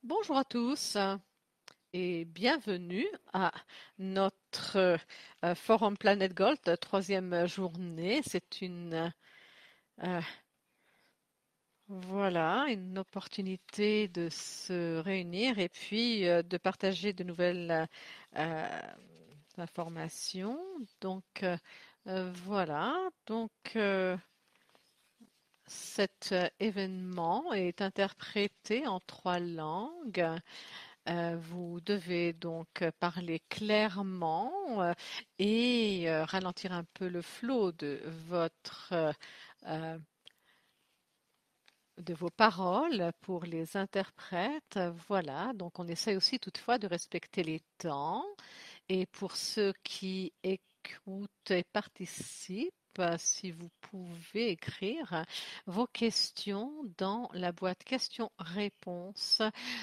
Bonjour à tous et bienvenue à notre Forum Planet Gold, troisième journée. C'est euh, une opportunité de se réunir et puis de partager de nouvelles euh, informations. Donc voilà, donc cet événement est interprété en trois langues. Vous devez donc parler clairement et ralentir un peu le flot euh, de vos paroles pour les interprètes. Voilà, donc on essaie aussi toutefois de respecter les temps. Et pour ceux qui écoutent et participent, si vous pouvez écrire vos questions dans la boîte questions-réponses.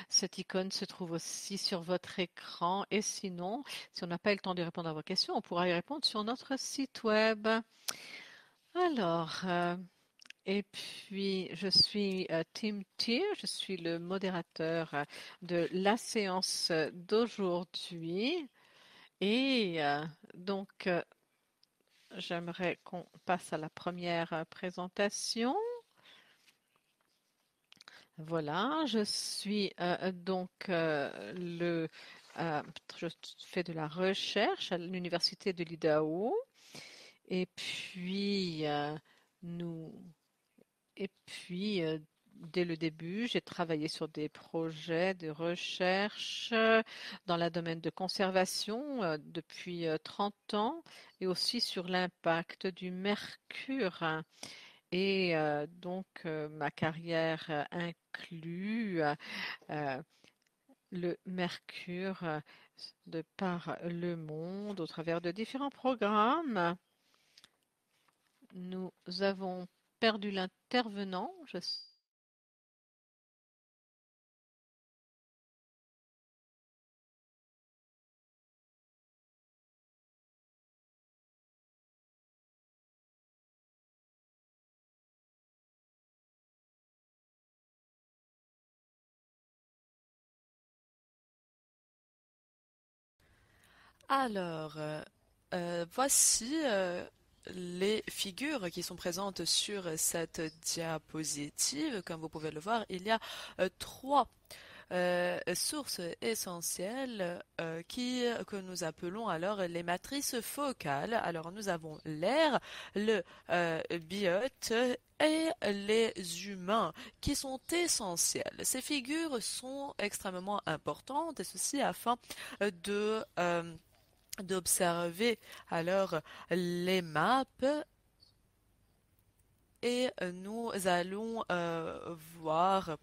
Cette icône se trouve aussi sur votre écran. Et sinon, si on n'a pas eu le temps de répondre à vos questions, on pourra y répondre sur notre site web. Alors, et puis, je suis Tim Tier, je suis le modérateur de la séance d'aujourd'hui. Et donc, j'aimerais qu'on passe à la première présentation. Voilà, je suis je fais de la recherche à l'université de l'Idaho. Et puis, nous, et puis, dès le début, j'ai travaillé sur des projets de recherche dans le domaine de conservation depuis 30 ans et aussi sur l'impact du mercure. Et donc, ma carrière inclut le mercure de par le monde au travers de différents programmes. Nous avons perdu l'intervenant. Alors, voici les figures qui sont présentes sur cette diapositive. Comme vous pouvez le voir, il y a trois sources essentielles que nous appelons alors les matrices focales. Alors, nous avons l'air, le biote et les humains qui sont essentiels. Ces figures sont extrêmement importantes et ceci afin de d'observer alors les maps et nous allons voir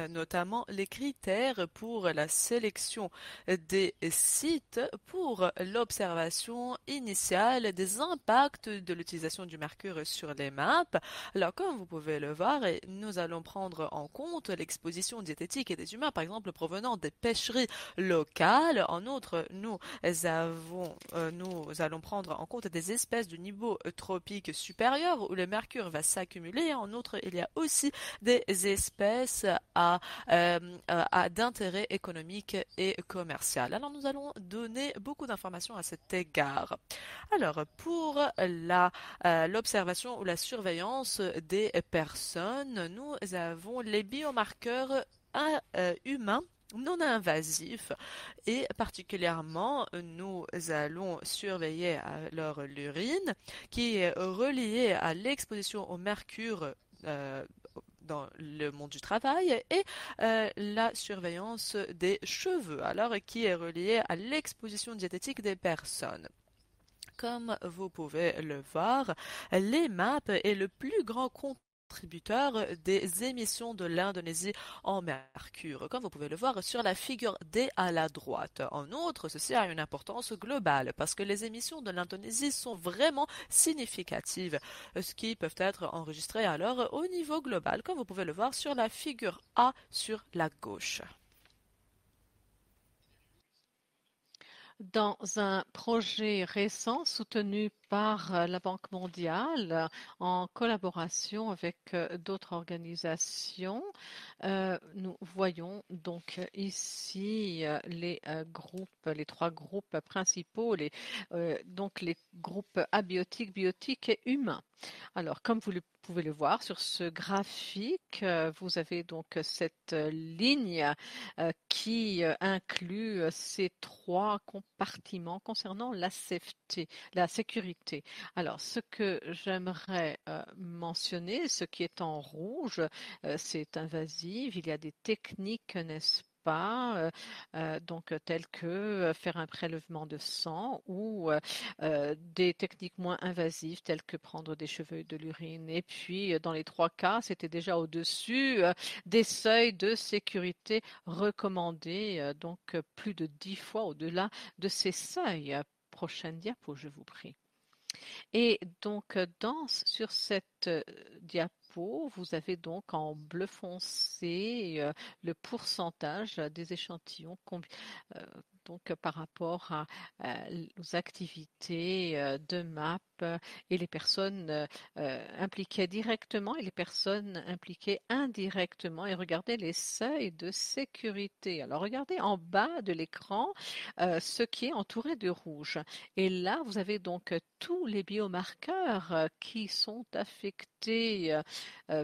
notamment les critères pour la sélection des sites pour l'observation initiale des impacts de l'utilisation du mercure sur les maps. Alors, comme vous pouvez le voir, nous allons prendre en compte l'exposition diététique des humains, par exemple, provenant des pêcheries locales. En outre, nous allons prendre en compte des espèces de niveau tropique supérieur où le mercure va s'accumuler. En outre, il y a aussi des espèces d'intérêt économique et commercial. Alors, nous allons donner beaucoup d'informations à cet égard. Alors, pour l'observation ou la surveillance des personnes, nous avons les biomarqueurs humains non invasifs et particulièrement nous allons surveiller leur l'urine qui est reliée à l'exposition au mercure dans le monde du travail et la surveillance des cheveux alors qui est reliée à l'exposition diététique des personnes. Comme vous pouvez le voir, l'EMAP est le plus grand contributeur des émissions de l'Indonésie en mercure, comme vous pouvez le voir sur la figure D à la droite. En outre, ceci a une importance globale parce que les émissions de l'Indonésie sont vraiment significatives, ce qui peuvent être enregistrées alors au niveau global, comme vous pouvez le voir sur la figure A sur la gauche. Dans un projet récent soutenu par la Banque mondiale en collaboration avec d'autres organisations, nous voyons donc ici les trois groupes principaux, donc les groupes abiotiques, biotiques et humains. Alors, comme vous pouvez le voir sur ce graphique, vous avez donc cette ligne qui inclut ces trois compartiments concernant la safety, la sécurité. Alors, ce que j'aimerais mentionner, ce qui est en rouge, c'est invasif. Il y a des techniques, n'est-ce pas, donc telles que faire un prélèvement de sang ou des techniques moins invasives telles que prendre des cheveux et de l'urine. Et puis, dans les trois cas, c'était déjà au-dessus des seuils de sécurité recommandés, donc plus de 10 fois au-delà de ces seuils. Prochaine diapo, je vous prie. Et donc, sur cette diapo, vous avez donc en bleu foncé le pourcentage des échantillons euh, donc par rapport aux activités de MAP et les personnes impliquées directement et les personnes impliquées indirectement. Et regardez les seuils de sécurité. Alors regardez en bas de l'écran ce qui est entouré de rouge. Et là, vous avez donc tous les biomarqueurs qui sont affectés,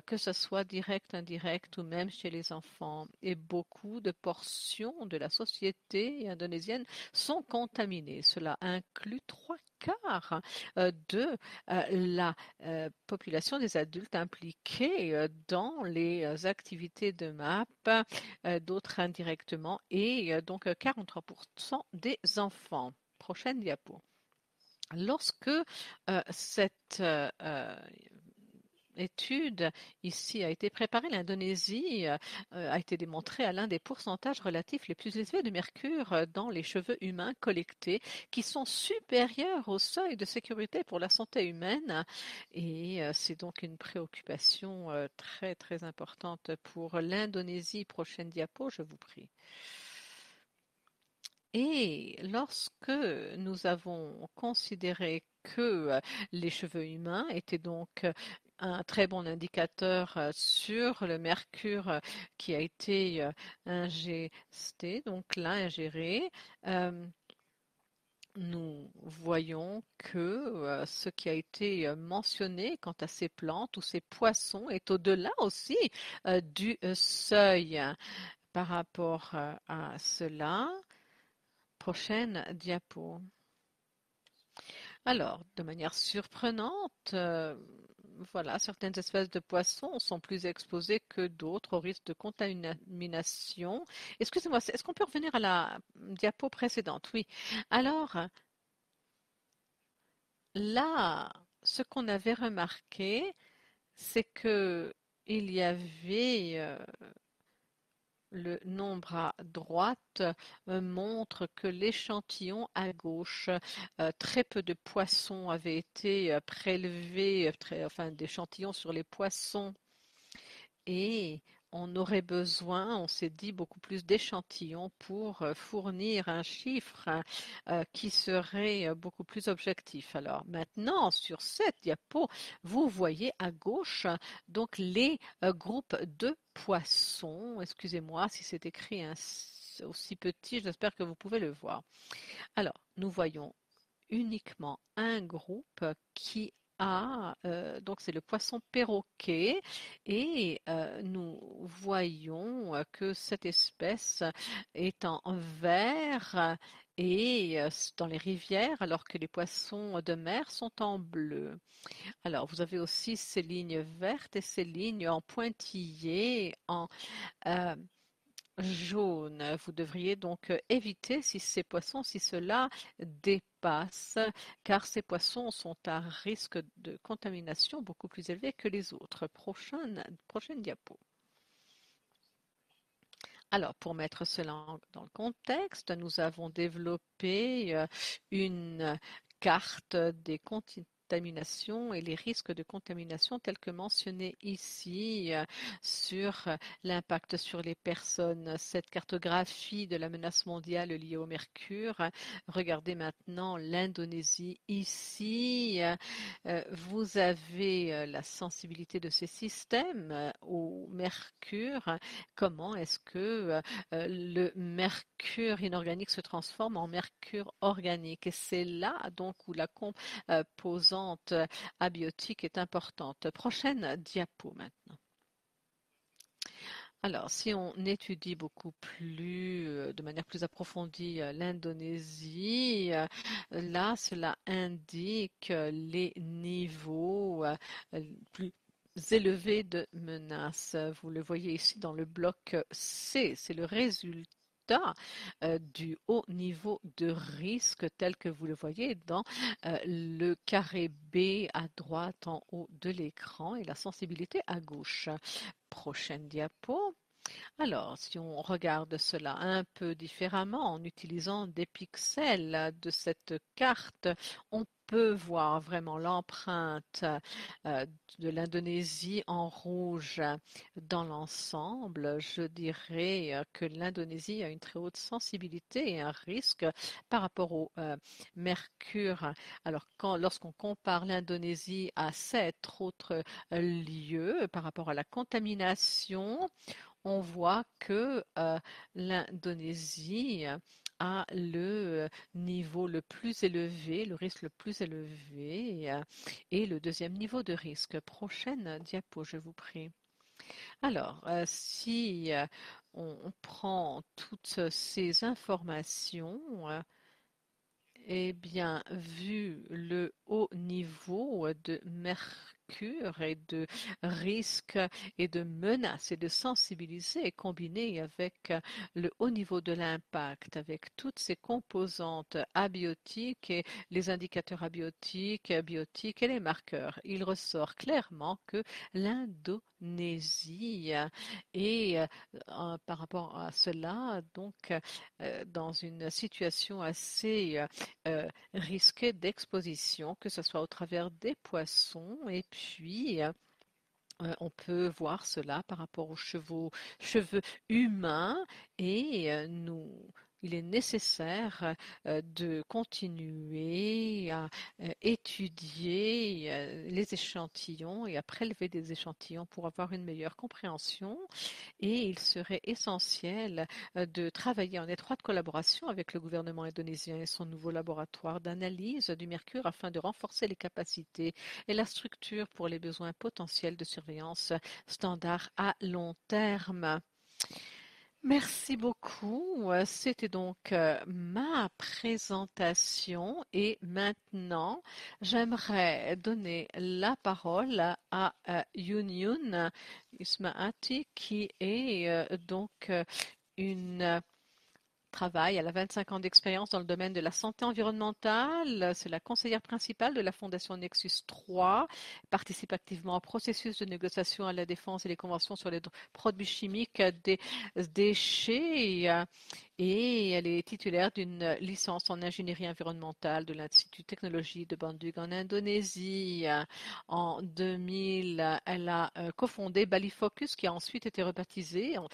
que ce soit direct, indirect ou même chez les enfants. Et beaucoup de portions de la société indonésienne sont contaminées. Cela inclut trois quarts de la population des adultes impliqués dans les activités de MAP, d'autres indirectement, et donc 43% des enfants. Prochaine diapo. Lorsque cette étude ici a été préparée, l'Indonésie a été démontrée à l'un des pourcentages relatifs les plus élevés de mercure dans les cheveux humains collectés, qui sont supérieurs au seuil de sécurité pour la santé humaine. Et c'est donc une préoccupation très très importante pour l'Indonésie. Prochaine diapo, je vous prie. Et lorsque nous avons considéré que les cheveux humains étaient donc un très bon indicateur sur le mercure qui a été ingesté, donc là ingéré, nous voyons que ce qui a été mentionné quant à ces plantes ou ces poissons est au-delà aussi du seuil. Par rapport à cela, prochaine diapo. Alors, de manière surprenante, voilà, certaines espèces de poissons sont plus exposées que d'autres au risque de contamination. Excusez-moi, est-ce qu'on peut revenir à la diapo précédente? Oui. Alors, là, ce qu'on avait remarqué, c'est que il y avait le nombre à droite montre que l'échantillon à gauche, très peu de poissons avaient été prélevés, enfin d'échantillons sur les poissons, et on aurait besoin, on s'est dit, beaucoup plus d'échantillons pour fournir un chiffre qui serait beaucoup plus objectif. Alors maintenant, sur cette diapo, vous voyez à gauche donc les groupes de poissons. Excusez-moi si c'est écrit aussi petit, j'espère que vous pouvez le voir. Alors, nous voyons uniquement un groupe qui donc c'est le poisson perroquet, et nous voyons que cette espèce est en vert et dans les rivières, alors que les poissons de mer sont en bleu. Alors, vous avez aussi ces lignes vertes et ces lignes en pointillés en euh, jaune. Vous devriez donc éviter si cela dépasse, car ces poissons sont à risque de contamination beaucoup plus élevé que les autres. Prochaine diapo. Alors, pour mettre cela dans le contexte, nous avons développé une carte des contamination et les risques de contamination tels que mentionnés ici sur l'impact sur les personnes. Cette cartographie de la menace mondiale liée au mercure. Regardez maintenant l'Indonésie ici. Vous avez la sensibilité de ces systèmes au mercure. Comment est-ce que le mercure inorganique se transforme en mercure organique? Et c'est là donc où la composante abiotique est importante. Prochaine diapo maintenant. Alors, si on étudie beaucoup plus, de manière plus approfondie, l'Indonésie, là, cela indique les niveaux plus élevés de menaces. Vous le voyez ici dans le bloc C, c'est le résultat du haut niveau de risque tel que vous le voyez dans le carré B à droite en haut de l'écran et la sensibilité à gauche. Prochaine diapo. Alors, si on regarde cela un peu différemment en utilisant des pixels de cette carte, on peut voir vraiment l'empreinte euh, de l'Indonésie en rouge dans l'ensemble. Je dirais que l'Indonésie a une très haute sensibilité et un risque par rapport au mercure. Alors, lorsqu'on compare l'Indonésie à 7 autres lieux par rapport à la contamination, on voit que l'Indonésie a le niveau le plus élevé, le risque le plus élevé et le deuxième niveau de risque. Prochaine diapo, je vous prie. Alors, si on prend toutes ces informations, eh bien, vu le haut niveau de mercure et de risque et de menace et de sensibiliser, combiné avec le haut niveau de l'impact, avec toutes ces composantes abiotiques et les indicateurs abiotiques, biotiques et les marqueurs, il ressort clairement que l'Indonésie est par rapport à cela, donc dans une situation assez risqué d'exposition, que ce soit au travers des poissons et puis on peut voir cela par rapport aux cheveux humains et il est nécessaire de continuer à étudier les échantillons et à prélever des échantillons pour avoir une meilleure compréhension. Et il serait essentiel de travailler en étroite collaboration avec le gouvernement indonésien et son nouveau laboratoire d'analyse du mercure afin de renforcer les capacités et la structure pour les besoins potentiels de surveillance standard à long terme. Merci beaucoup. C'était donc ma présentation et maintenant j'aimerais donner la parole à Yun Yun Ismaati qui est donc une travaille, elle a 25 ans d'expérience dans le domaine de la santé environnementale. C'est la conseillère principale de la Fondation Nexus 3, participe activement au processus de négociation à la défense et les conventions sur les produits chimiques des déchets. Et elle est titulaire d'une licence en ingénierie environnementale de l'Institut de technologie de Bandung en Indonésie. En 2000, elle a cofondé Bali Focus, qui a ensuite été rebaptisé en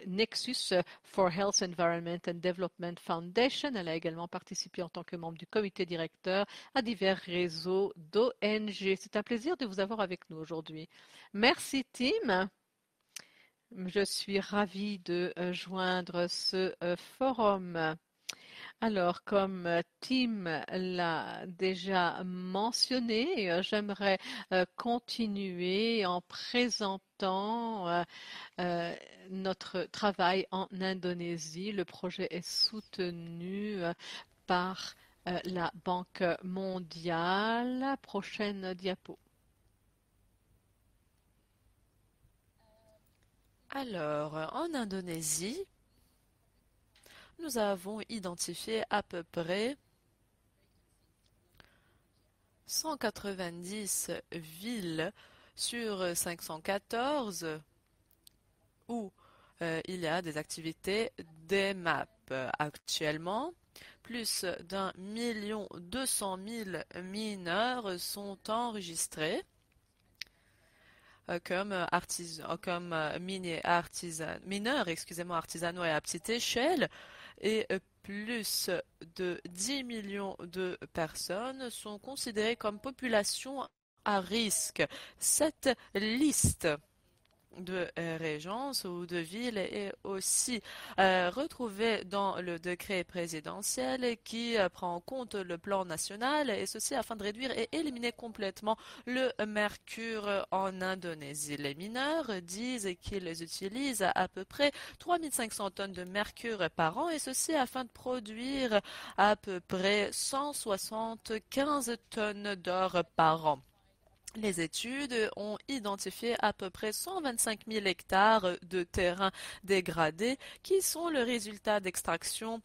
Nexus for Health, Environment and Development Foundation. Elle a également participé en tant que membre du comité directeur à divers réseaux d'ONG. C'est un plaisir de vous avoir avec nous aujourd'hui. Merci Tim. Je suis ravie de joindre ce forum. Alors, comme Tim l'a déjà mentionné, j'aimerais continuer en présentant notre travail en Indonésie. Le projet est soutenu par la Banque mondiale. Prochaine diapo. Alors, en Indonésie, nous avons identifié à peu près 190 villes sur 514 où il y a des activités DMAP. Actuellement, Plus d'1 200 000 mineurs sont enregistrés comme mineurs, excusez-moi, artisanaux et à petite échelle, et plus de 10 millions de personnes sont considérées comme population à risque. Cette liste de régence ou de ville est aussi retrouvée dans le décret présidentiel qui prend en compte le plan national et ceci afin de réduire et éliminer complètement le mercure en Indonésie. Les mineurs disent qu'ils utilisent à peu près 3500 tonnes de mercure par an et ceci afin de produire à peu près 175 tonnes d'or par an. Les études ont identifié à peu près 125 000 hectares de terrains dégradés qui sont le résultat d'extraction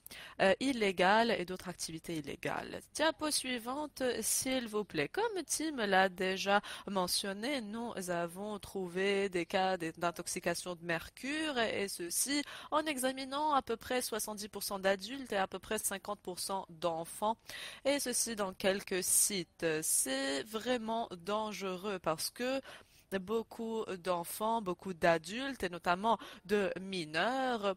illégale et d'autres activités illégales. Diapo suivante, s'il vous plaît. Comme Tim l'a déjà mentionné, nous avons trouvé des cas d'intoxication de mercure et ceci en examinant à peu près 70% d'adultes et à peu près 50% d'enfants et ceci dans quelques sites. C'est vraiment dangereux parce que beaucoup d'enfants, beaucoup d'adultes et notamment de mineurs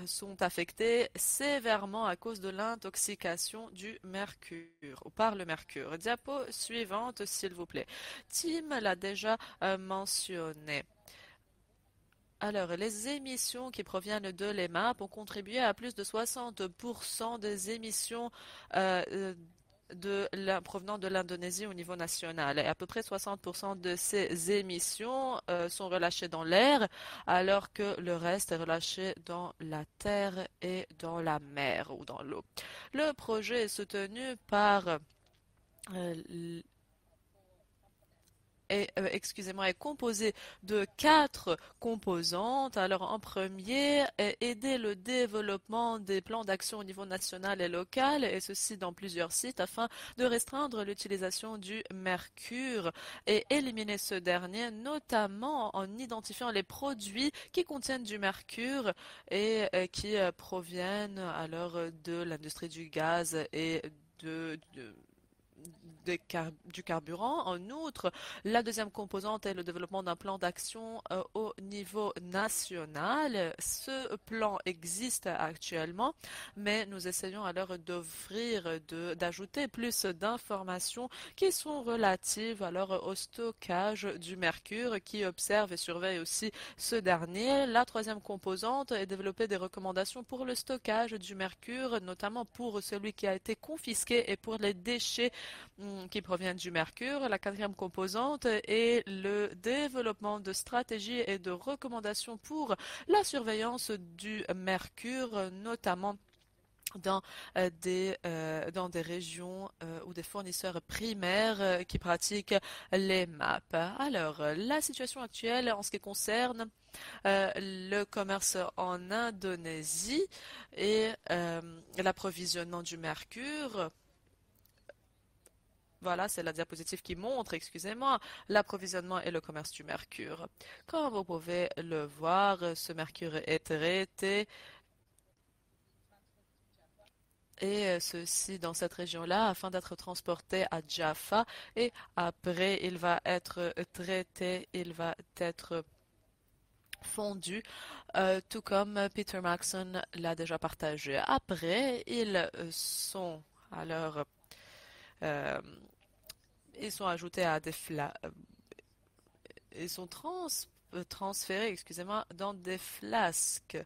sont affectés sévèrement à cause de l'intoxication du mercure ou par le mercure. Diapo suivante, s'il vous plaît. Tim l'a déjà mentionné. Alors, les émissions qui proviennent de l'EMAP ont contribué à plus de 60% des émissions provenant de l'Indonésie au niveau national. Et à peu près 60% de ces émissions sont relâchées dans l'air, alors que le reste est relâché dans la terre et dans la mer ou dans l'eau. Le projet est soutenu par est composé de quatre composantes. Alors, en premier, aider le développement des plans d'action au niveau national et local, et ceci dans plusieurs sites, afin de restreindre l'utilisation du mercure et éliminer ce dernier, notamment en identifiant les produits qui contiennent du mercure et qui proviennent alors de l'industrie du gaz et de du carburant. En outre, la deuxième composante est le développement d'un plan d'action au niveau national. Ce plan existe actuellement, mais nous essayons alors d'ajouter plus d'informations qui sont relatives alors au stockage du mercure, qui observe et surveille aussi ce dernier. La troisième composante est développer des recommandations pour le stockage du mercure, notamment pour celui qui a été confisqué et pour les déchets qui proviennent du mercure. La quatrième composante est le développement de stratégies et de recommandations pour la surveillance du mercure, notamment dans des régions ou des fournisseurs primaires qui pratiquent les MAP. Alors, la situation actuelle en ce qui concerne le commerce en Indonésie et l'approvisionnement du mercure. Voilà, c'est la diapositive qui montre, excusez-moi, l'approvisionnement et le commerce du mercure. Comme vous pouvez le voir, ce mercure est traité et ceci dans cette région-là afin d'être transporté à Jaffa et après il va être traité, il va être fondu, tout comme Peter Maxson l'a déjà partagé. Après, alors euh, ils sont ajoutés à ils sont transférés, excusez-moi, dans des flasques.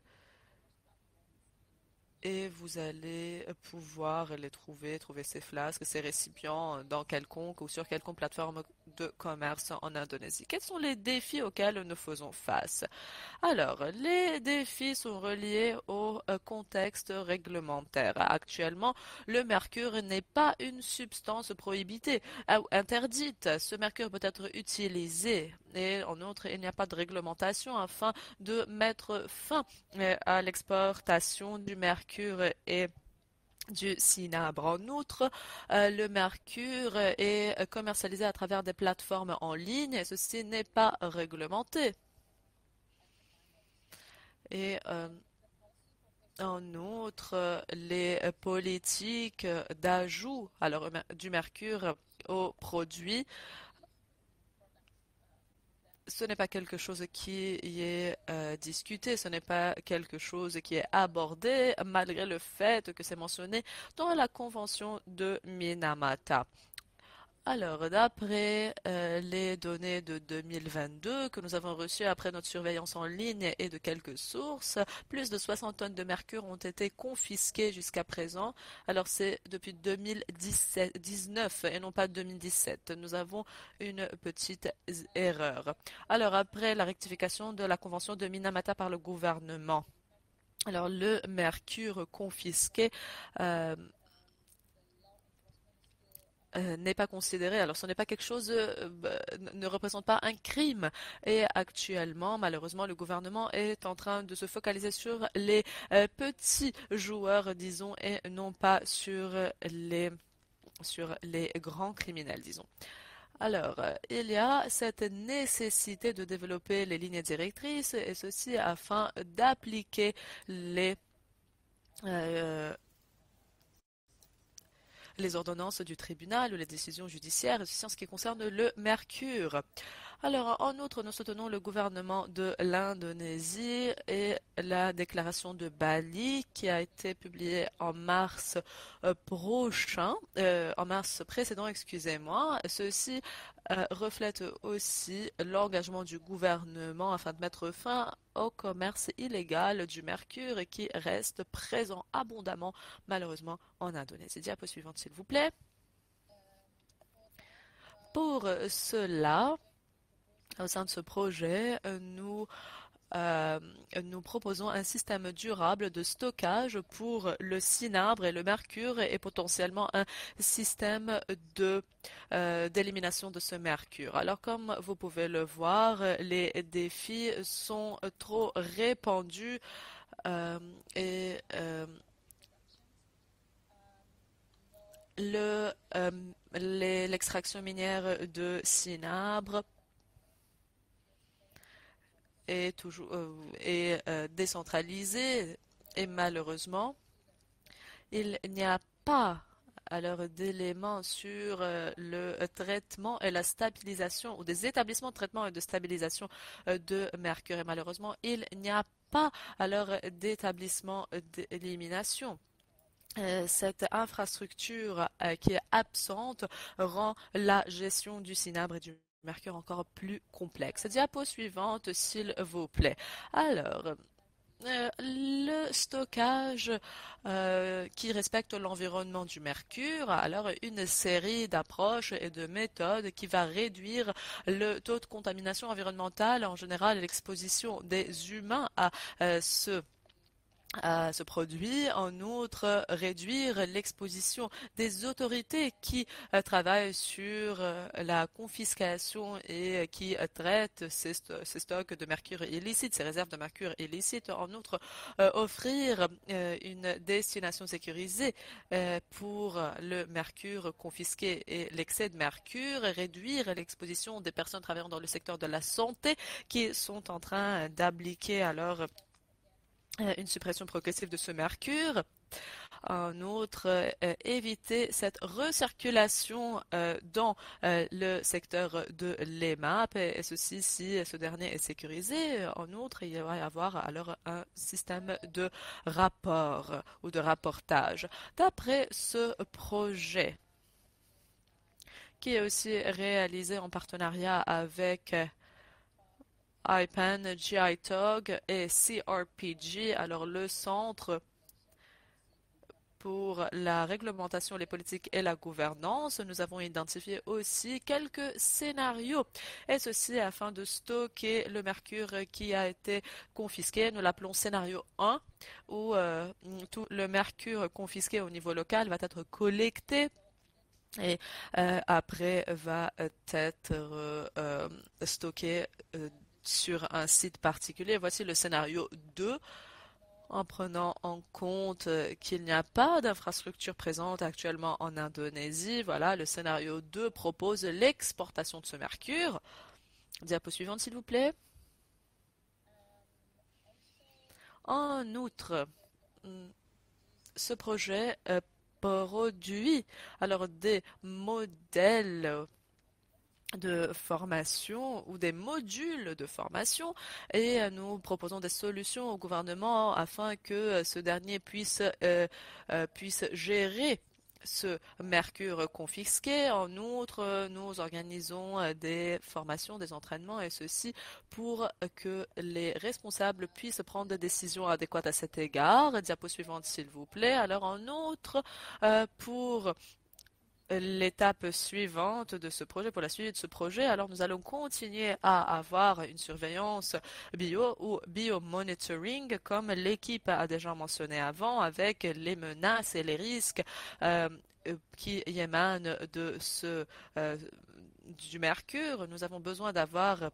Et vous allez pouvoir trouver ces flasques, ces récipients dans quelconque ou sur quelconque plateforme de commerce en Indonésie. Quels sont les défis auxquels nous faisons face? Alors, les défis sont reliés au contexte réglementaire. Actuellement, le mercure n'est pas une substance prohibée ou interdite. Ce mercure peut être utilisé et en outre, il n'y a pas de réglementation afin de mettre fin à l'exportation du mercure et du cinabre. En outre, le mercure est commercialisé à travers des plateformes en ligne et ceci n'est pas réglementé. Et En outre, les politiques d'ajout du mercure aux produits, ce n'est pas quelque chose qui y est discuté, ce n'est pas quelque chose qui est abordé, malgré le fait que c'est mentionné dans la Convention de Minamata. Alors, d'après les données de 2022 que nous avons reçues après notre surveillance en ligne et de quelques sources, plus de 60 tonnes de mercure ont été confisquées jusqu'à présent. Alors, c'est depuis 2019 et non pas 2017. Nous avons une petite erreur. Alors, après la rectification de la convention de Minamata par le gouvernement, alors le mercure confisqué euh, n'est pas considéré. Alors, ce n'est pas quelque chose, ne représente pas un crime. Et actuellement, malheureusement, le gouvernement est en train de se focaliser sur les petits joueurs, disons, et non pas sur les grands criminels, disons. Alors, il y a cette nécessité de développer les lignes directrices, et ceci afin d'appliquer euh, les ordonnances du tribunal ou les décisions judiciaires, ceci en ce qui concerne le mercure. Alors, en outre, nous soutenons le gouvernement de l'Indonésie et la déclaration de Bali qui a été publiée en mars en mars précédent, excusez-moi. Ceci reflète aussi l'engagement du gouvernement afin de mettre fin au commerce illégal du mercure qui reste présent abondamment, malheureusement, en Indonésie. Diapo suivante, s'il vous plaît. Pour cela, au sein de ce projet, euh, nous proposons un système durable de stockage pour le cinabre et le mercure et potentiellement un système d'élimination de ce mercure. Alors, comme vous pouvez le voir, les défis sont trop répandus euh, et le, euh, l'extraction minière de cinabre est toujours décentralisée et malheureusement, il n'y a pas alors d'éléments sur le traitement et la stabilisation ou des établissements de traitement et de stabilisation de mercure. Et malheureusement, il n'y a pas alors d'établissement d'élimination. Cette infrastructure qui est absente rend la gestion du cinabre et du mercure encore plus complexe. Diapo suivante, s'il vous plaît. Alors, le stockage qui respecte l'environnement du mercure, alors une série d'approches et de méthodes qui va réduire le taux de contamination environnementale en général et l'exposition des humains à ce produit. En outre, réduire l'exposition des autorités qui travaillent sur la confiscation et qui traitent ces stocks de mercure illicite, ces réserves de mercure illicite. En outre, offrir une destination sécurisée pour le mercure confisqué et l'excès de mercure, réduire l'exposition des personnes travaillant dans le secteur de la santé qui sont en train d'appliquer alors une suppression progressive de ce mercure. En outre, éviter cette recirculation dans le secteur de l'EMAP, et ceci si ce dernier est sécurisé. En outre, il va y avoir alors un système de rapport ou de rapportage. D'après ce projet, qui est aussi réalisé en partenariat avec IPAN, GITOG et CRPG, alors le Centre pour la réglementation, les politiques et la gouvernance. Nous avons identifié aussi quelques scénarios, et ceci afin de stocker le mercure qui a été confisqué. Nous l'appelons scénario 1, où tout le mercure confisqué au niveau local va être collecté et après va être stocké sur un site particulier. Voici le scénario 2, en prenant en compte qu'il n'y a pas d'infrastructure présente actuellement en Indonésie. Voilà, le scénario 2 propose l'exportation de ce mercure. Diapo suivante, s'il vous plaît. En outre, ce projet produit alors des modèles de formation ou des modules de formation et nous proposons des solutions au gouvernement afin que ce dernier puisse gérer ce mercure confisqué. En outre, nous organisons des formations, des entraînements et ceci pour que les responsables puissent prendre des décisions adéquates à cet égard. Diapo suivante, s'il vous plaît. Alors, en outre, pour l'étape suivante de ce projet, pour la suite de ce projet, alors nous allons continuer à avoir une surveillance bio ou biomonitoring, comme l'équipe a déjà mentionné avant, avec les menaces et les risques qui émanent euh, du mercure. Nous avons besoin d'avoir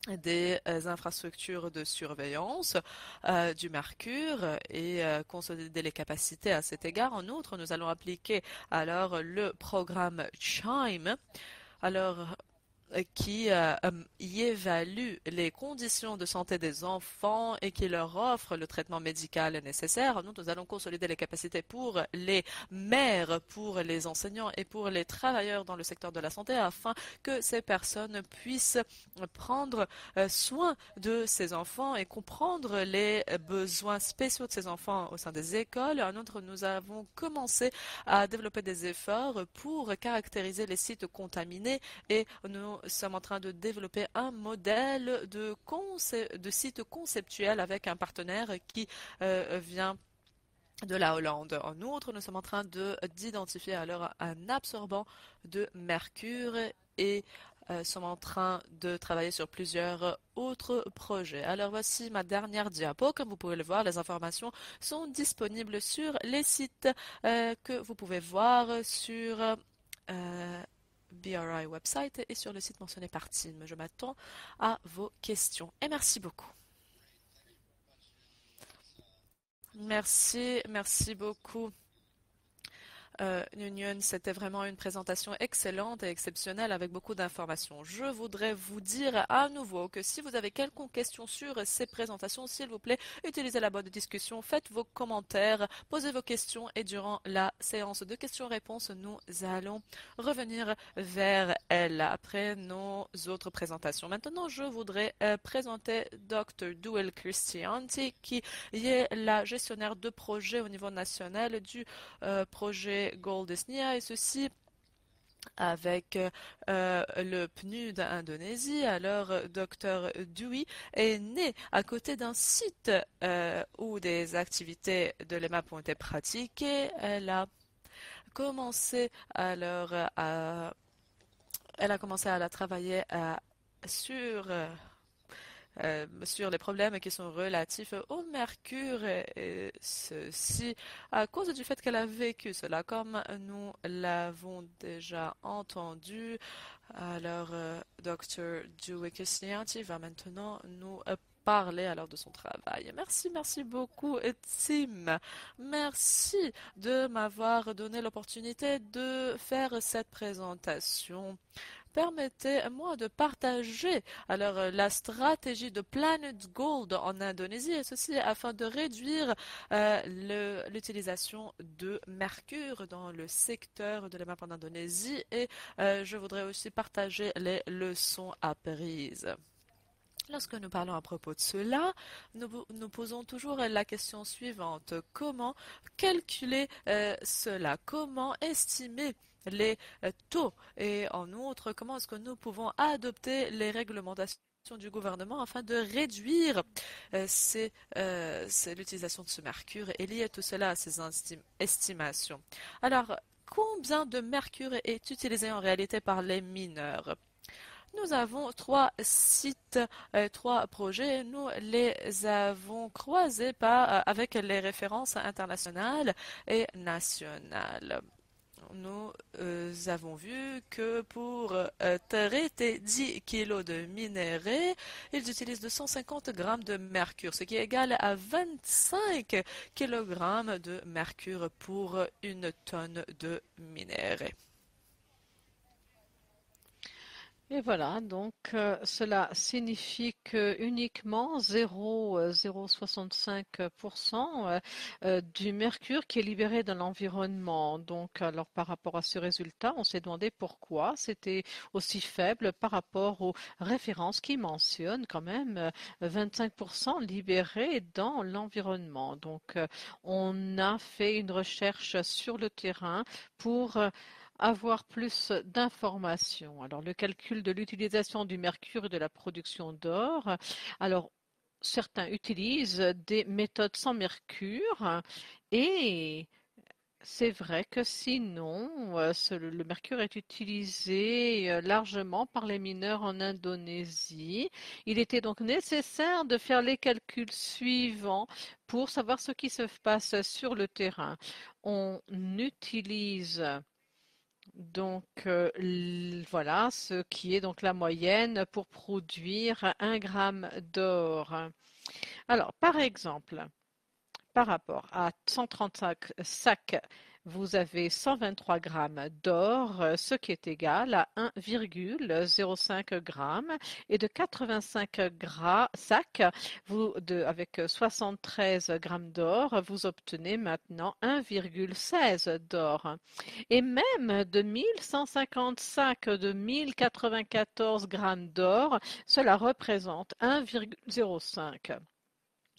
des infrastructures de surveillance du mercure et consolider les capacités à cet égard. En outre, nous allons appliquer alors le programme CHIME. Alors, qui y évalue les conditions de santé des enfants et qui leur offre le traitement médical nécessaire. Nous allons consolider les capacités pour les mères, pour les enseignants et pour les travailleurs dans le secteur de la santé afin que ces personnes puissent prendre soin de ces enfants et comprendre les besoins spéciaux de ces enfants au sein des écoles. En outre, nous avons commencé à développer des efforts pour caractériser les sites contaminés et nous sommes en train de développer un modèle de site conceptuel avec un partenaire qui vient de la Hollande. En outre, nous sommes en train d'identifier alors un absorbant de mercure et sommes en train de travailler sur plusieurs autres projets. Alors voici ma dernière diapo. Comme vous pouvez le voir, les informations sont disponibles sur les sites que vous pouvez voir sur BRI website et sur le site mentionné par Tim. Je m'attends à vos questions et merci beaucoup. Merci beaucoup. Union, c'était vraiment une présentation excellente et exceptionnelle avec beaucoup d'informations. Je voudrais vous dire à nouveau que si vous avez quelconque question sur ces présentations, s'il vous plaît, utilisez la boîte de discussion, faites vos commentaires, posez vos questions et durant la séance de questions-réponses, nous allons revenir vers elle après nos autres présentations. Maintenant, je voudrais présenter Dr. Duel Christianti, qui est la gestionnaire de projet au niveau national du projet Goldesnia et ceci avec le PNUD Indonésie. Alors, Dr. Dewey est né à côté d'un site où des activités de l'EMAP ont été pratiquées. Commencé alors à, elle a commencé à travailler sur les problèmes qui sont relatifs au mercure et ceci à cause du fait qu'elle a vécu cela comme nous l'avons déjà entendu. Alors, Dr. Dewey Christianti va maintenant nous parler alors de son travail. Merci beaucoup, Tim. Merci de m'avoir donné l'opportunité de faire cette présentation. Permettez-moi de partager alors la stratégie de Planet Gold en Indonésie et ceci afin de réduire l'utilisation de mercure dans le secteur de la map en Indonésie et je voudrais aussi partager les leçons apprises. Lorsque nous parlons à propos de cela, nous posons toujours la question suivante. Comment calculer cela? Comment estimer les taux? Et en outre, comment est-ce que nous pouvons adopter les réglementations du gouvernement afin de réduire l'utilisation de ce mercure et lier tout cela à ces estimations? Alors, combien de mercure est utilisé en réalité par les mineurs? Nous avons 3 sites, 3 projets. Nous les avons croisés avec les références internationales et nationales. Nous avons vu que pour traiter 10 kilos de minerai, ils utilisent 250 grammes de mercure, ce qui est égal à 25 kilogrammes de mercure pour une tonne de minerai. Et voilà, donc cela signifie que uniquement 0,065% du mercure qui est libéré dans l'environnement. Donc, alors par rapport à ce résultat, on s'est demandé pourquoi c'était aussi faible par rapport aux références qui mentionnent quand même 25% libérés dans l'environnement. Donc, on a fait une recherche sur le terrain pour avoir plus d'informations. Alors, le calcul de l'utilisation du mercure et de la production d'or. Alors, certains utilisent des méthodes sans mercure et c'est vrai que sinon, le mercure est utilisé largement par les mineurs en Indonésie. Il était donc nécessaire de faire les calculs suivants pour savoir ce qui se passe sur le terrain. On utilise donc voilà ce qui est donc la moyenne pour produire 1 gramme d'or. Alors par exemple, par rapport à 135 sacs, vous avez 123 grammes d'or, ce qui est égal à 1,05 grammes. Et de 85 sacs, avec 73 grammes d'or, vous obtenez maintenant 1,16 d'or. Et même de 1150 sacs de 1094 grammes d'or, cela représente 1,05.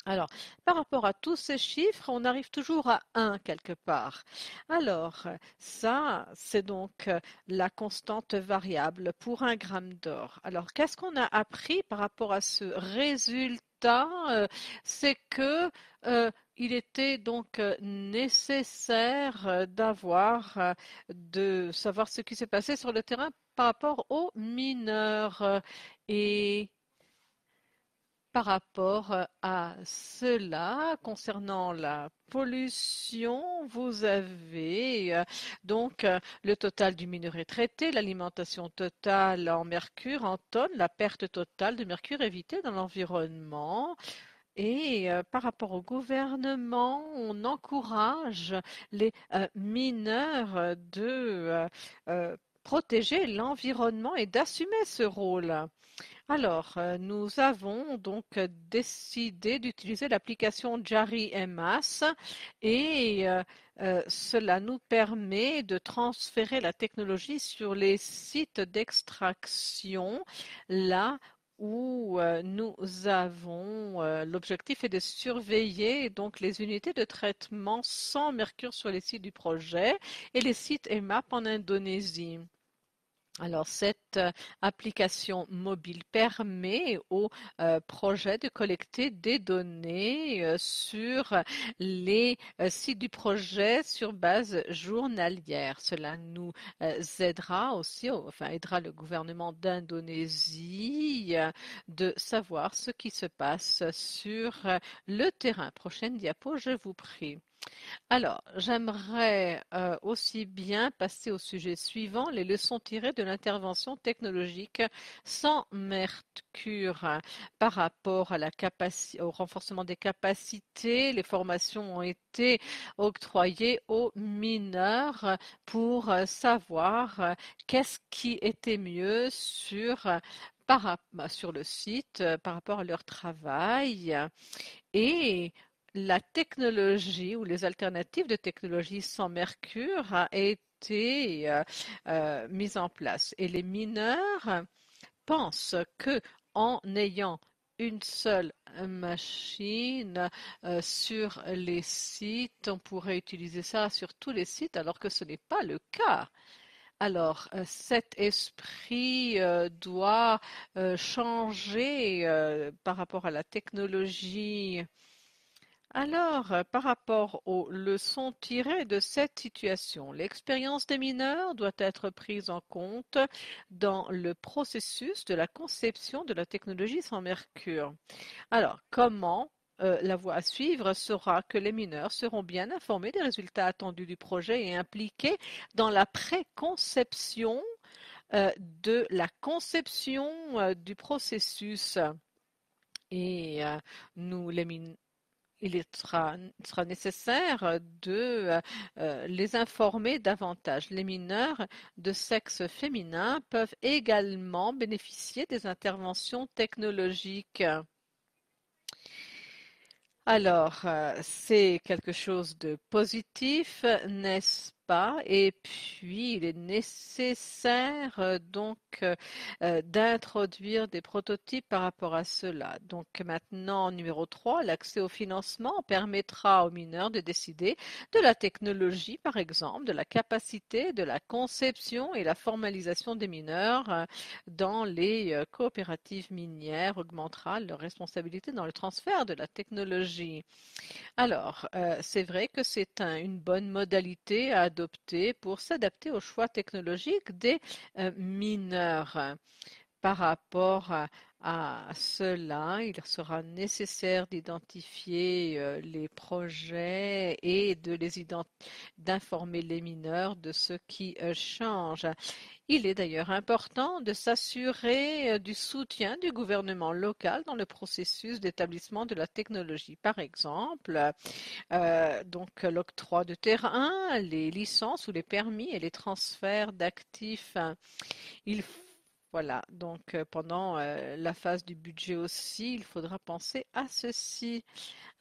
Alors, par rapport à tous ces chiffres, on arrive toujours à 1 quelque part. Alors, ça, c'est donc la constante variable pour 1 gramme d'or. Alors, qu'est-ce qu'on a appris par rapport à ce résultat? C'est que il était donc nécessaire de savoir ce qui s'est passé sur le terrain par rapport aux mineurs. Et par rapport à cela, concernant la pollution, vous avez donc le total du minerai traité, l'alimentation totale en mercure en tonnes, la perte totale de mercure évitée dans l'environnement. Et par rapport au gouvernement, on encourage les mineurs de protéger l'environnement et d'assumer ce rôle. Alors, nous avons donc décidé d'utiliser l'application Jari MAS et cela nous permet de transférer la technologie sur les sites d'extraction, là où nous avons l'objectif est de surveiller donc les unités de traitement sans mercure sur les sites du projet et les sites EMAP en Indonésie. Alors, cette application mobile permet au projet de collecter des données sur les sites du projet sur base journalière. Cela nous aidera aussi, enfin aidera le gouvernement d'Indonésie de savoir ce qui se passe sur le terrain. Prochaine diapo, je vous prie. Alors, j'aimerais aussi bien passer au sujet suivant, les leçons tirées de l'intervention technologique sans mercure par rapport à au renforcement des capacités. Les formations ont été octroyées aux mineurs pour savoir qu'est-ce qui était mieux sur le site par rapport à leur travail et la technologie ou les alternatives de technologie sans mercure a été mise en place. Et les mineurs pensent que en ayant une seule machine sur les sites, on pourrait utiliser ça sur tous les sites, alors que ce n'est pas le cas. Alors, cet esprit doit changer par rapport à la technologie. Alors, par rapport aux leçons tirées de cette situation, l'expérience des mineurs doit être prise en compte dans le processus de la conception de la technologie sans mercure. Alors, comment la voie à suivre sera que les mineurs seront bien informés des résultats attendus du projet et impliqués dans la préconception de la conception du processus. Et nous, les mineurs sera nécessaire de les informer davantage. Les mineurs de sexe féminin peuvent également bénéficier des interventions technologiques. Alors, c'est quelque chose de positif, n'est-ce pas? Et puis, il est nécessaire donc d'introduire des prototypes par rapport à cela. Donc maintenant, numéro 3, l'accès au financement permettra aux mineurs de décider de la technologie, par exemple, de la capacité, de la conception et la formalisation des mineurs dans les coopératives minières augmentera leur responsabilité dans le transfert de la technologie. Alors, c'est vrai que c'est une bonne modalité à adopter pour s'adapter aux choix technologiques des mineurs. Par rapport à cela, il sera nécessaire d'identifier les projets et d'informer les mineurs de ce qui change. Il est d'ailleurs important de s'assurer du soutien du gouvernement local dans le processus d'établissement de la technologie. Par exemple, donc l'octroi de terrain, les licences ou les permis et les transferts d'actifs. Il Voilà, donc pendant la phase du budget aussi, il faudra penser à ceci.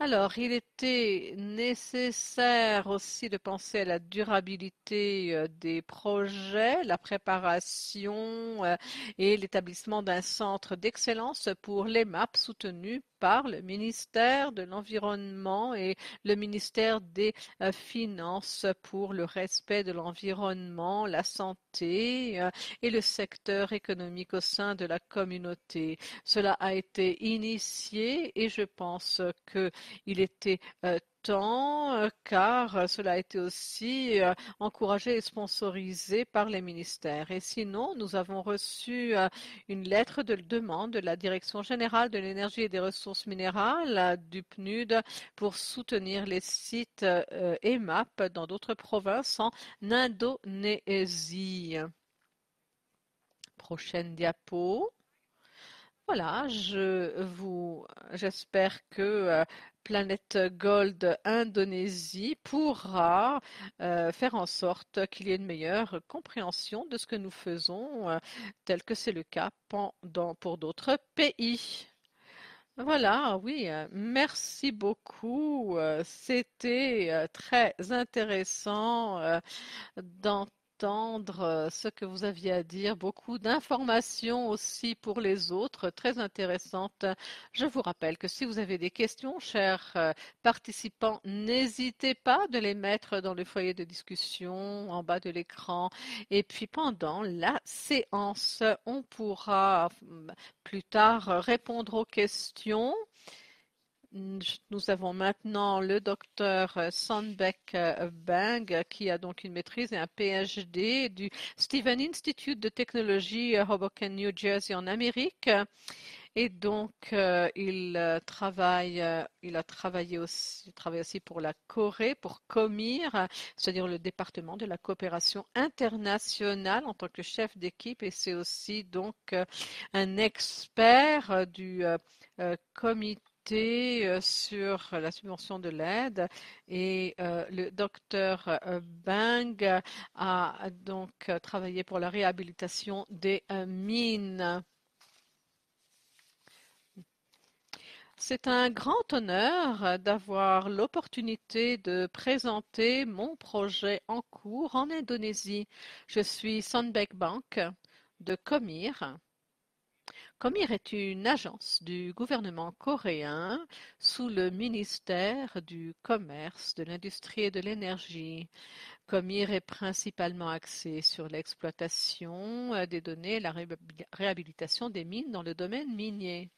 Alors, il était nécessaire aussi de penser à la durabilité des projets, la préparation et l'établissement d'un centre d'excellence pour les MAP soutenu par le ministère de l'Environnement et le ministère des Finances pour le respect de l'environnement, la santé et le secteur économique au sein de la communauté. Cela a été initié et je pense que il était temps, car cela a été aussi encouragé et sponsorisé par les ministères. Et sinon, nous avons reçu une lettre de demande de la Direction générale de l'énergie et des ressources minérales du PNUD pour soutenir les sites EMAP dans d'autres provinces en Indonésie. Prochaine diapo. Voilà, j'espère que Planète Gold Indonésie pourra faire en sorte qu'il y ait une meilleure compréhension de ce que nous faisons, tel que c'est le cas pour d'autres pays. Voilà, oui, merci beaucoup. C'était très intéressant d'entendre ce que vous aviez à dire. Beaucoup d'informations aussi pour les autres, très intéressantes. Je vous rappelle que si vous avez des questions, chers participants, n'hésitez pas de les mettre dans le foyer de discussion en bas de l'écran. Et puis pendant la séance, on pourra plus tard répondre aux questions. Nous avons maintenant le docteur Sandbeck Bang qui a donc une maîtrise et un PhD du Stephen Institute de technologie Hoboken, New Jersey en Amérique. Et donc, il a travaillé aussi pour la Corée, pour COMIR, c'est-à-dire le département de la coopération internationale en tant que chef d'équipe. Et c'est aussi donc un expert du comité sur la subvention de l'aide et le docteur Bang a donc travaillé pour la réhabilitation des mines. C'est un grand honneur d'avoir l'opportunité de présenter mon projet en cours en Indonésie. Je suis Sonbek Bank de Comir. Comir est une agence du gouvernement coréen sous le ministère du Commerce, de l'Industrie et de l'Énergie. Comir est principalement axé sur l'exploitation des données et la réhabilitation des mines dans le domaine minier.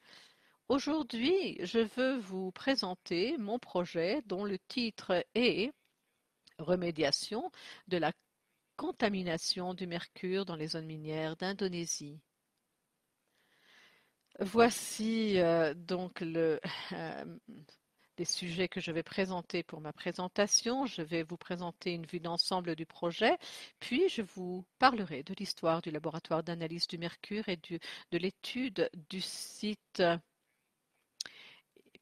Aujourd'hui, je veux vous présenter mon projet dont le titre est Remédiation de la contamination du mercure dans les zones minières d'Indonésie. Voici donc les sujets que je vais présenter pour ma présentation. Je vais vous présenter une vue d'ensemble du projet, puis je vous parlerai de l'histoire du laboratoire d'analyse du mercure et de l'étude du site.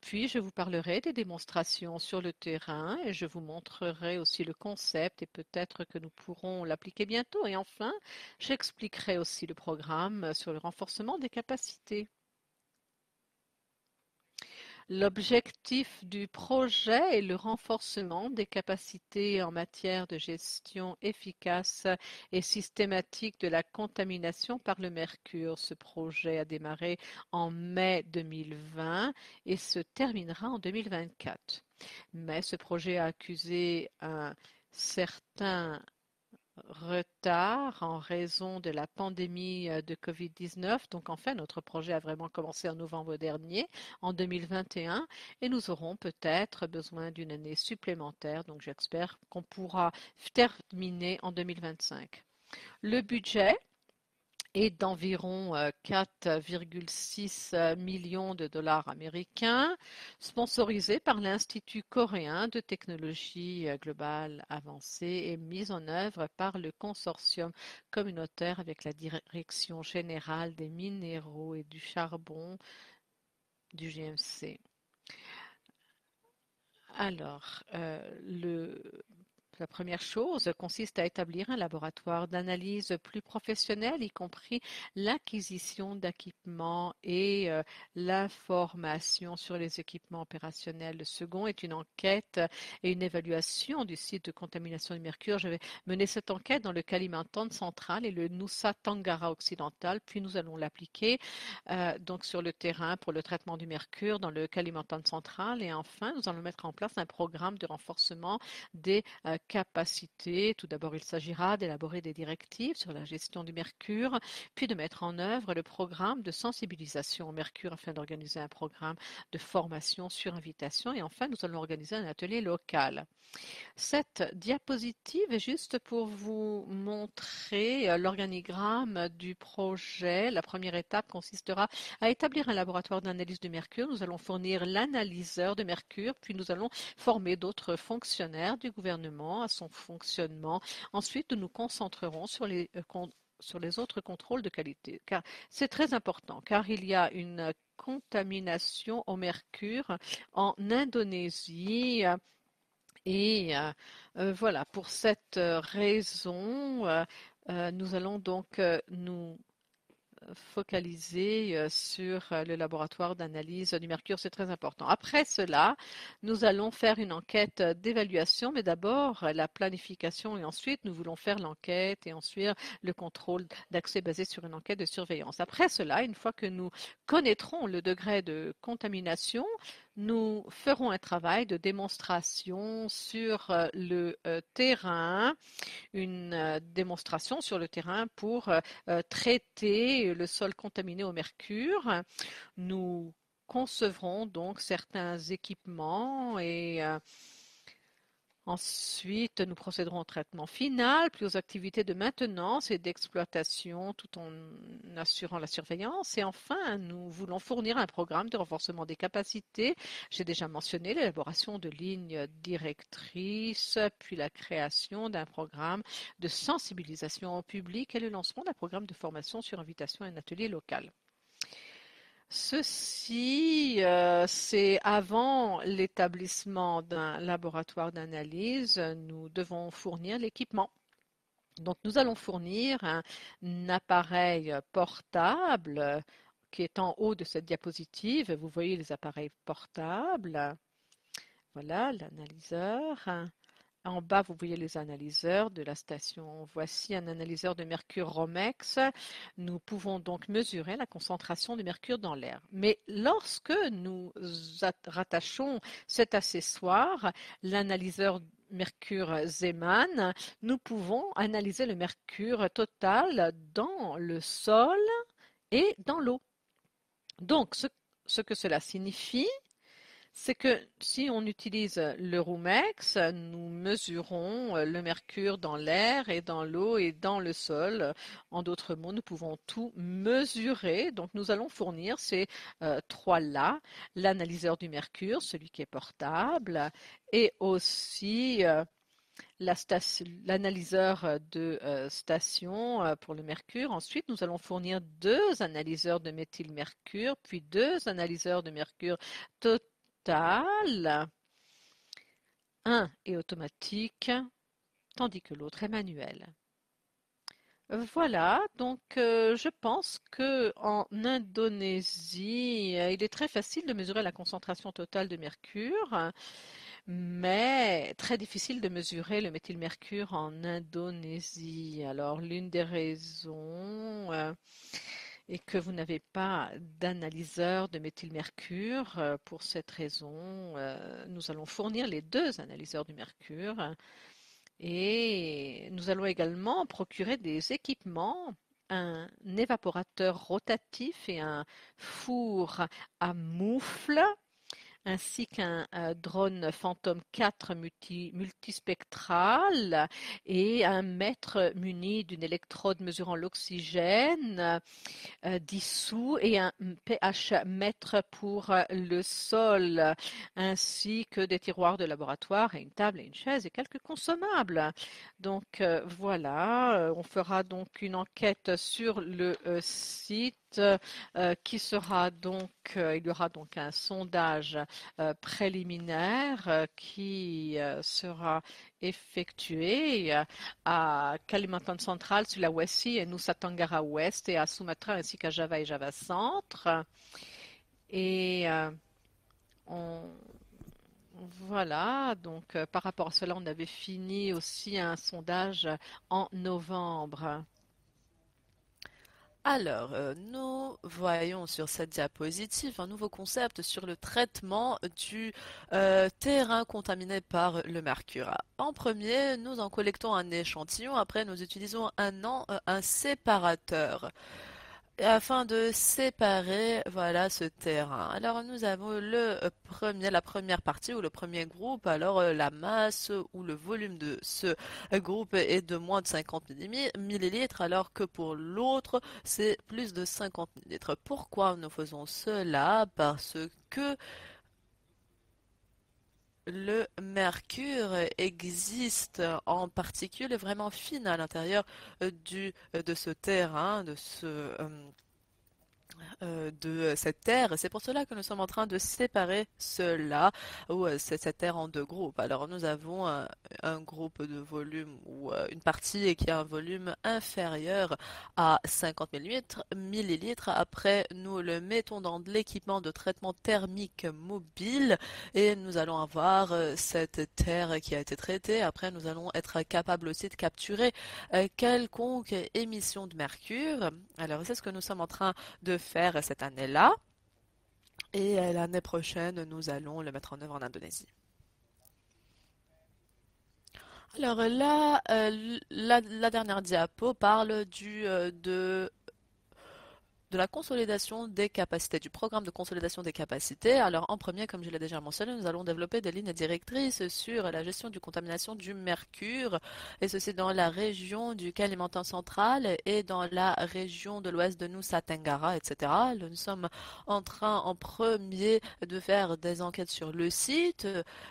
Puis je vous parlerai des démonstrations sur le terrain et je vous montrerai aussi le concept et peut-être que nous pourrons l'appliquer bientôt. Et enfin, j'expliquerai aussi le programme sur le renforcement des capacités. L'objectif du projet est le renforcement des capacités en matière de gestion efficace et systématique de la contamination par le mercure. Ce projet a démarré en mai 2020 et se terminera en 2024. Mais ce projet a accusé un certain retard en raison de la pandémie de Covid-19. Donc, en fait, notre projet a vraiment commencé en novembre dernier, en 2021, et nous aurons peut-être besoin d'une année supplémentaire. Donc, j'espère qu'on pourra terminer en 2025. Le budget est d'environ 4,6 millions de dollars américains, sponsorisé par l'Institut coréen de technologie globale avancée et mis en œuvre par le consortium communautaire avec la Direction générale des minéraux et du charbon du GMC. Alors, la première chose consiste à établir un laboratoire d'analyse plus professionnel, y compris l'acquisition d'équipements et l'information sur les équipements opérationnels. Le second est une enquête et une évaluation du site de contamination du mercure. Je vais mener cette enquête dans le Kalimantan central et le Nusa Tenggara occidental, puis nous allons l'appliquer donc sur le terrain pour le traitement du mercure dans le Kalimantan central. Et enfin, nous allons mettre en place un programme de renforcement des capacités. Tout d'abord, il s'agira d'élaborer des directives sur la gestion du mercure, puis de mettre en œuvre le programme de sensibilisation au mercure afin d'organiser un programme de formation sur invitation. Et enfin, nous allons organiser un atelier local. Cette diapositive est juste pour vous montrer l'organigramme du projet. La première étape consistera à établir un laboratoire d'analyse du mercure. Nous allons fournir l'analyseur de mercure, puis nous allons former d'autres fonctionnaires du gouvernement à son fonctionnement. Ensuite, nous nous concentrerons sur les autres contrôles de qualité. Car c'est très important, car il y a une contamination au mercure en Indonésie. Et voilà, pour cette raison, nous allons donc nous focaliser sur le laboratoire d'analyse du mercure, c'est très important. Après cela, nous allons faire une enquête d'évaluation, mais d'abord la planification et ensuite nous voulons faire l'enquête et ensuite le contrôle d'accès basé sur une enquête de surveillance. Après cela, une fois que nous connaîtrons le degré de contamination, nous ferons un travail de démonstration sur le terrain, une démonstration sur le terrain pour traiter le sol contaminé au mercure. Nous concevrons donc certains équipements et ensuite, nous procéderons au traitement final, puis aux activités de maintenance et d'exploitation tout en assurant la surveillance. Et enfin, nous voulons fournir un programme de renforcement des capacités. J'ai déjà mentionné l'élaboration de lignes directrices, puis la création d'un programme de sensibilisation au public et le lancement d'un programme de formation sur invitation à un atelier local. Ceci, c'est avant l'établissement d'un laboratoire d'analyse. Nous devons fournir l'équipement. Donc, nous allons fournir un appareil portable qui est en haut de cette diapositive. Vous voyez les appareils portables. Voilà, l'analyseur. En bas, vous voyez les analyseurs de la station. Voici un analyseur de mercure Romex. Nous pouvons donc mesurer la concentration de mercure dans l'air. Mais lorsque nous rattachons cet accessoire, l'analyseur mercure Zeeman, nous pouvons analyser le mercure total dans le sol et dans l'eau. Donc, ce que cela signifie, c'est que si on utilise le Rumex, nous mesurons le mercure dans l'air et dans l'eau et dans le sol. En d'autres mots, nous pouvons tout mesurer. Donc, nous allons fournir ces trois-là, l'analyseur du mercure, celui qui est portable, et aussi l'analyseur de station pour le mercure. Ensuite, nous allons fournir deux analyseurs de méthylmercure, puis deux analyseurs de mercure digital. Un est automatique, tandis que l'autre est manuel. Voilà, donc je pense que en Indonésie, il est très facile de mesurer la concentration totale de mercure, mais très difficile de mesurer le méthylmercure en Indonésie. Alors, l'une des raisons est que vous n'avez pas d'analyseur de méthylmercure. Pour cette raison, nous allons fournir les deux analyseurs du mercure. Et nous allons également procurer des équipements, un évaporateur rotatif et un four à moufle, ainsi qu'un drone Phantom 4 multispectral et un mètre muni d'une électrode mesurant l'oxygène dissous et un pH mètre pour le sol, ainsi que des tiroirs de laboratoire et une table et une chaise et quelques consommables. Donc voilà, on fera donc une enquête sur le site qui sera donc, il y aura donc un sondage préliminaire qui sera effectué à Kalimantan Central sur la Sulawesi et Nusa Tenggara Ouest et à Sumatra ainsi qu'à Java et Java Centre. Et on, voilà, donc par rapport à cela, on avait fini aussi un sondage en novembre. Alors, nous voyons sur cette diapositive un nouveau concept sur le traitement du terrain contaminé par le mercure. En premier, nous en collectons un échantillon, après nous utilisons un séparateur afin de séparer voilà ce terrain. Alors nous avons la première partie ou le premier groupe. Alors la masse ou le volume de ce groupe est de moins de 50 millilitres, alors que pour l'autre c'est plus de 50 millilitres. Pourquoi nous faisons cela? Parce que le mercure existe en particules vraiment fines à l'intérieur de ce terrain, de cette terre. C'est pour cela que nous sommes en train de séparer cela, ou cette terre en deux groupes. Alors nous avons un groupe de volume, ou une partie qui a un volume inférieur à 50 millilitres. Après, nous le mettons dans de l'équipement de traitement thermique mobile et nous allons avoir cette terre qui a été traitée. Après, nous allons être capables aussi de capturer quelconque émission de mercure. Alors, c'est ce que nous sommes en train de faire cette année-là. Et l'année prochaine, nous allons le mettre en œuvre en Indonésie. Alors là, la dernière diapo parle de la consolidation des capacités, du programme de consolidation des capacités. Alors en premier, comme je l'ai déjà mentionné, nous allons développer des lignes directrices sur la gestion du contamination du mercure, et ceci dans la région du Kalimantan central et dans la région de l'ouest de Nusa Tenggara, etc. Nous sommes en train en premier de faire des enquêtes sur le site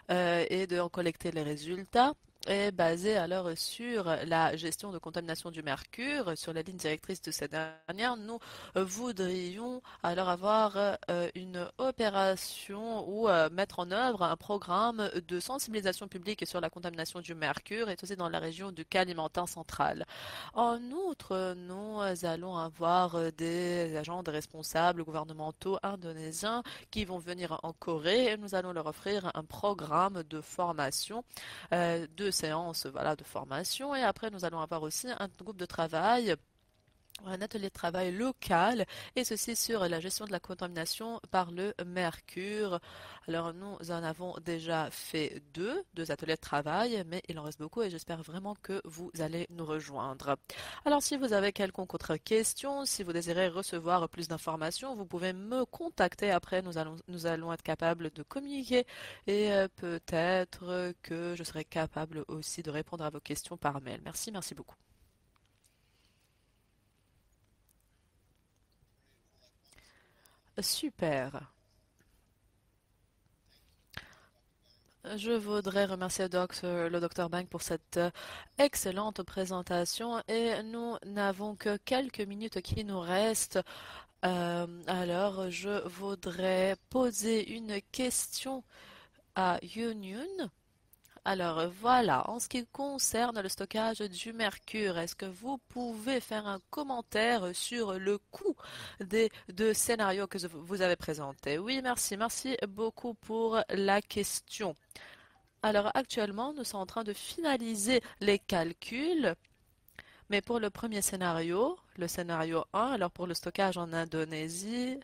et de en collecter les résultats est basé alors sur la gestion de contamination du mercure, sur la ligne directrice de cette dernière. Nous voudrions alors avoir une opération ou mettre en œuvre un programme de sensibilisation publique sur la contamination du mercure et aussi dans la région du Kalimantan central. En outre, nous allons avoir des agents, des responsables gouvernementaux indonésiens qui vont venir en Corée et nous allons leur offrir un programme de formation, deux séances voilà, de formation et après nous allons avoir aussi un groupe de travail, un atelier de travail local et ceci sur la gestion de la contamination par le mercure. Alors nous en avons déjà fait deux ateliers de travail, mais il en reste beaucoup et j'espère vraiment que vous allez nous rejoindre. Alors si vous avez quelconque autre question, si vous désirez recevoir plus d'informations, vous pouvez me contacter après, nous allons être capables de communiquer et peut-être que je serai capable aussi de répondre à vos questions par mail. Merci beaucoup. Super. Je voudrais remercier le Dr Bank pour cette excellente présentation et nous n'avons que quelques minutes qui nous restent Alors, je voudrais poser une question à Yunyun. Alors voilà, en ce qui concerne le stockage du mercure, est-ce que vous pouvez faire un commentaire sur le coût des deux scénarios que vous avez présentés? Oui, merci, merci beaucoup pour la question. Alors actuellement, nous sommes en train de finaliser les calculs, mais pour le premier scénario, le scénario 1, alors pour le stockage en Indonésie,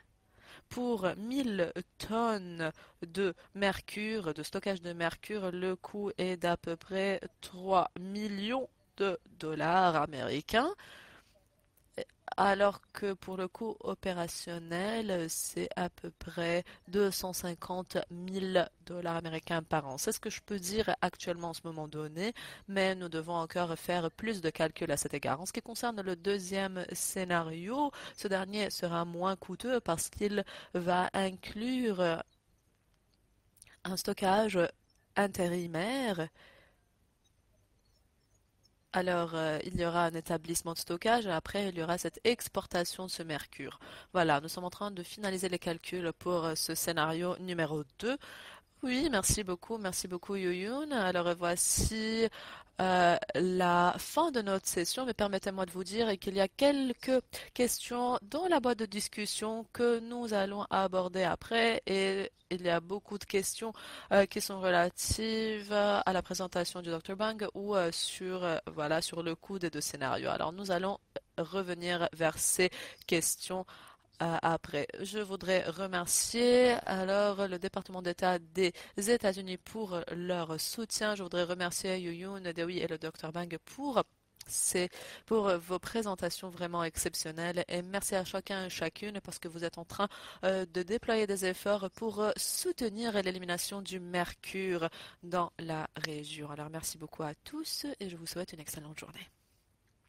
pour 1000 tonnes de mercure, de stockage de mercure, le coût est d'à peu près 3 millions de dollars américains, alors que pour le coût opérationnel, c'est à peu près 250 000 dollars américains par an. C'est ce que je peux dire actuellement en ce moment donné, mais nous devons encore faire plus de calculs à cet égard. En ce qui concerne le deuxième scénario, ce dernier sera moins coûteux parce qu'il va inclure un stockage intérimaire. Alors, il y aura un établissement de stockage et après, il y aura cette exportation de ce mercure. Voilà, nous sommes en train de finaliser les calculs pour ce scénario numéro 2. Oui, merci beaucoup Yoyoun. Alors voici la fin de notre session, mais permettez-moi de vous dire qu'il y a quelques questions dans la boîte de discussion que nous allons aborder après et il y a beaucoup de questions qui sont relatives à la présentation du Dr. Bang ou sur, voilà, sur le coût des deux scénarios. Alors nous allons revenir vers ces questions après. Je voudrais remercier alors le département d'État des États-Unis pour leur soutien. Je voudrais remercier Youyun Dewi et le Dr. Bang pour vos présentations vraiment exceptionnelles et merci à chacun et chacune parce que vous êtes en train de déployer des efforts pour soutenir l'élimination du mercure dans la région. Alors merci beaucoup à tous et je vous souhaite une excellente journée.